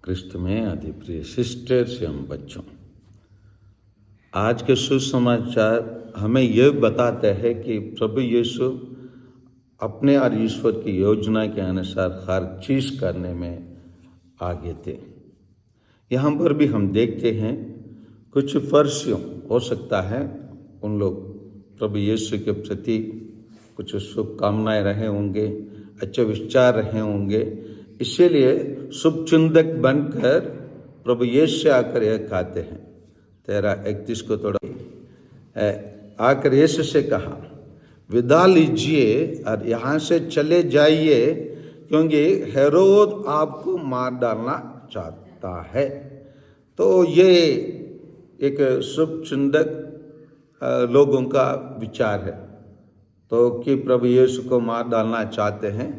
क्रिस्त में अति प्रिय सिस्टर्स एवं बच्चों, आज के सुसमाचार हमें यह बताते हैं कि प्रभु यीशु अपने और ईश्वर की योजना के अनुसार हर चीज करने में आगे थे। यहाँ पर भी हम देखते हैं कुछ फर्जियों हो सकता है उन लोग प्रभु यीशु के प्रति कुछ शुभकामनाएं रहे होंगे, अच्छे विचार रहे होंगे, इसीलिए शुभचिंतक बनकर प्रभु यीशु आकर यह कहते हैं। 13:31 को थोड़ा आकर यीशु से कहा, विदा लीजिए और यहाँ से चले जाइए, क्योंकि हेरोद आपको मार डालना चाहता है। तो ये एक शुभचिंतक लोगों का विचार है, तो कि प्रभु यीशु को मार डालना चाहते हैं,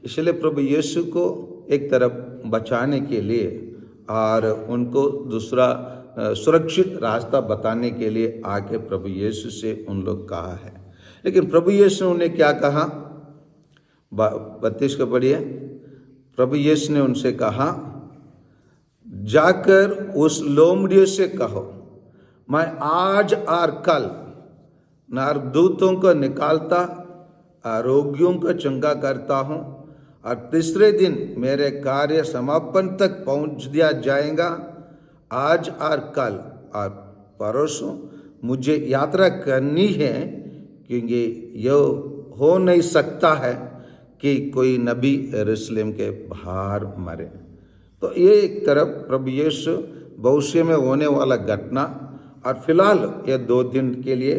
इसलिए प्रभु यीशु को एक तरफ बचाने के लिए और उनको दूसरा सुरक्षित रास्ता बताने के लिए आके प्रभु यीशु से उन लोग कहा है। लेकिन प्रभु यीशु ने क्या कहा? 32 को पढ़िए। प्रभु यीशु ने उनसे कहा, जाकर उस लोमड़ी से कहो, मैं आज और कल नरदूतों को निकालता, रोगियों को चंगा करता हूँ, और तीसरे दिन मेरे कार्य समापन तक पहुँच दिया जाएगा। आज और कल और परसों मुझे यात्रा करनी है, क्योंकि यह हो नहीं सकता है कि कोई नबी यरूशलेम के बाहर मरे। तो ये एक तरफ प्रभु यीशु भविष्य में होने वाला घटना, और फिलहाल ये 2 दिन के लिए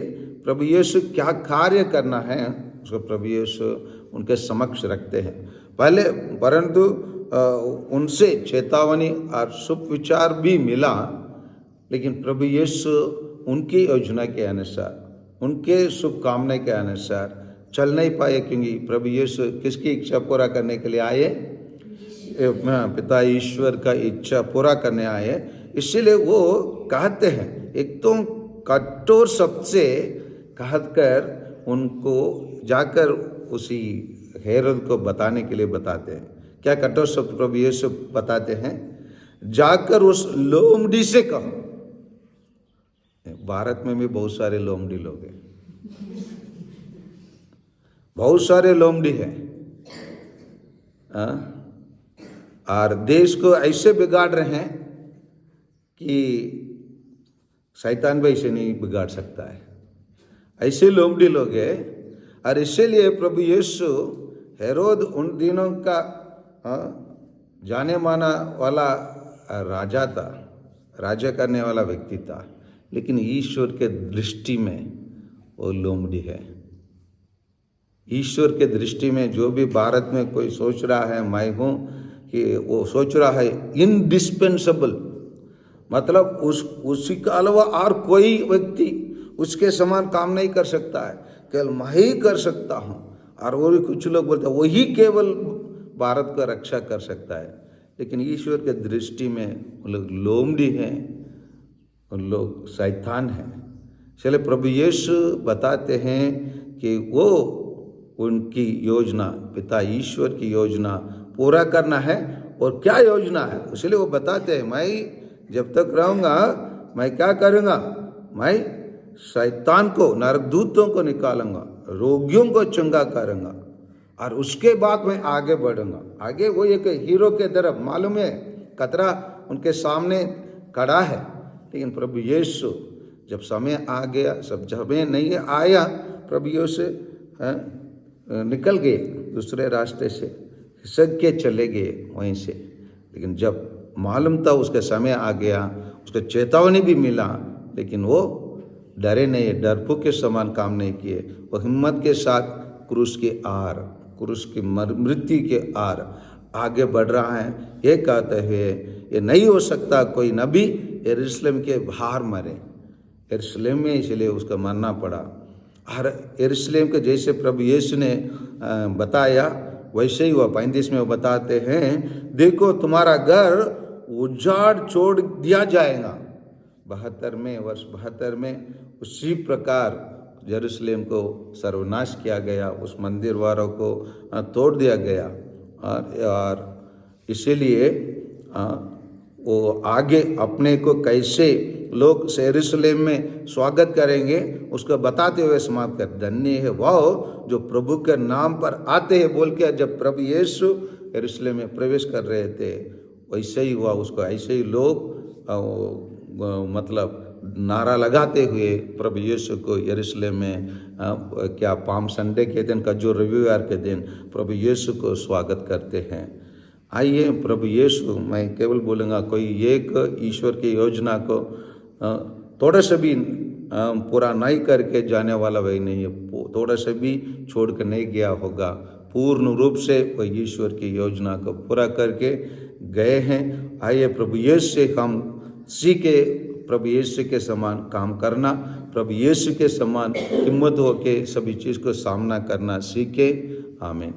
प्रभु यीशु क्या कार्य करना है उसको प्रभु यीशु उनके समक्ष रखते हैं। पहले परंतु उनसे चेतावनी और शुभ विचार भी मिला, लेकिन प्रभु यीशु उनकी योजना के अनुसार, उनके शुभकामना के अनुसार चल नहीं पाए, क्योंकि प्रभु यीशु किसकी इच्छा पूरा करने के लिए आए? पिता ईश्वर का इच्छा पूरा करने आए। इसीलिए वो कहते हैं, एक तो कठोर शब्द से कहकर उनको जाकर उसी हेरोद को बताने के लिए बताते हैं। क्या कठोर शब्द प्रभु यीशु बताते हैं? जाकर उस लोमड़ी से कहो। भारत में भी बहुत सारे लोमड़ी लोग हैं, बहुत सारे लोमड़ी हैं, और देश को ऐसे बिगाड़ रहे हैं कि शैतान भी ऐसे नहीं बिगाड़ सकता है, ऐसे लोमड़ी लोग हैं। और इसीलिए प्रभु यीशु हेरोद उन दिनों का जाने माना वाला राजा था, राज्य करने वाला व्यक्ति था, लेकिन ईश्वर के दृष्टि में वो लोमड़ी है। ईश्वर के दृष्टि में जो भी भारत में कोई सोच रहा है मैं हूँ, कि वो सोच रहा है इनडिस्पेंसेबल, मतलब उसी के अलावा और कोई व्यक्ति उसके समान काम नहीं कर सकता है, केवल मैं ही कर सकता हूँ। और वो भी कुछ लोग बोलते हैं वही केवल भारत का रक्षा कर सकता है, लेकिन ईश्वर के दृष्टि में वो लोग लोमड़ी हैं, उन लोग शैतान हैं। चले प्रभु यीशु बताते हैं कि वो उनकी योजना, पिता ईश्वर की योजना पूरा करना है। और क्या योजना है? इसलिए वो बताते हैं, मैं जब तक रहूँगा मैं क्या करूँगा? मैं शैतान को, नरदूतों को निकालूंगा, रोगियों को चंगा करूँगा, और उसके बाद मैं आगे बढ़ूंगा। आगे वो एक हीरो के तरफ, मालूम है खतरा उनके सामने खड़ा है, लेकिन प्रभु यीशु जब समय आ गया, सब समय नहीं आया, प्रभु यीशु निकल गए दूसरे रास्ते से, खिसक के चले गए वहीं से। लेकिन जब मालूम था उसका समय आ गया, उसको चेतावनी भी मिला, लेकिन वो डरे नहीं, डरपोक के समान काम नहीं किए। वो हिम्मत के साथ क्रूस की आर, क्रूस की मृत्यु के आर आगे बढ़ रहा है। ये कहते हुए ये नहीं हो सकता कोई नबी यरूशलेम के बाहर मरे, यरूशलेम में इसलिए उसका मरना पड़ा। और यरूशलेम के जैसे प्रभु यीशु ने बताया वैसे ही वह 35 में वो बताते हैं, देखो तुम्हारा घर उजाड़ छोड़ दिया जाएगा। 72 में उसी प्रकार यरूशलेम को सर्वनाश किया गया, उस मंदिर वालों को तोड़ दिया गया। और इसीलिए वो आगे अपने को कैसे लोग यरूशलेम में स्वागत करेंगे उसको बताते हुए समाप्त कर, धन्य है वह जो प्रभु के नाम पर आते हैं बोल के। जब प्रभु यीशु यरूशलेम में प्रवेश कर रहे थे वैसे ही हुआ उसको, ऐसे ही लोग मतलब नारा लगाते हुए प्रभु यीशु को यरूशलेम में क्या पाम संडे के दिन का जो रविवार के दिन प्रभु यीशु को स्वागत करते हैं। आइए प्रभु यीशु, मैं केवल बोलूँगा कोई एक ईश्वर की योजना को थोड़ा सा भी पूरा नहीं करके जाने वाला वही नहीं है, थोड़ा सा भी छोड़ कर नहीं गया होगा। पूर्ण रूप से वह ईश्वर की योजना को पूरा करके गए हैं। आइए प्रभु यीशु से हम सीखे प्रभु यीशु के समान काम करना, प्रभु यीशु के समान हिम्मत होके सभी चीज़ को सामना करना सीखे। आमीन।